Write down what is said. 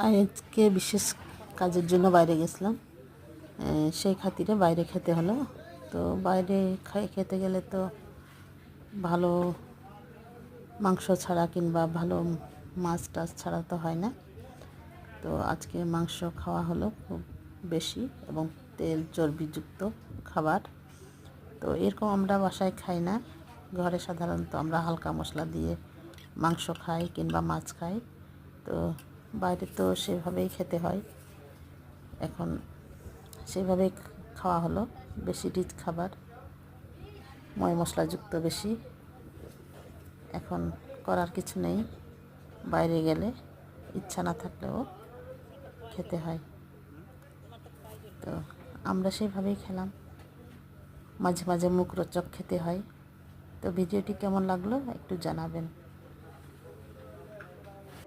আজকে বিশেষ কাজের জন্য বাইরে গেছিলাম, সেই খাতিরে বাইরে খেতে হলো। তো বাইরে খেতে গেলে তো ভালো মাংস ছাড়া কিংবা ভালো মাছ টাছ ছাড়া তো হয় না। তো আজকে মাংস খাওয়া হলো খুব বেশি এবং তেল চর্বিযুক্ত খাবার। তো এরকম আমরা বাসায় খাই না। ঘরে সাধারণত আমরা হালকা মশলা দিয়ে মাংস খাই কিংবা মাছ খাই। তো বাইরে তো সেভাবেই খেতে হয়। এখন সেভাবেই খাওয়া হলো, বেশি রিচ খাবার, ময় মশলাযুক্ত বেশি। এখন করার কিছু নেই, বাইরে গেলে ইচ্ছা না থাকলেও খেতে হয়। তো আমরা সেইভাবেই খেলাম। মাঝে মাঝে মুখরোচক খেতে হয়। তো ভিডিওটি কেমন লাগলো একটু জানাবেন।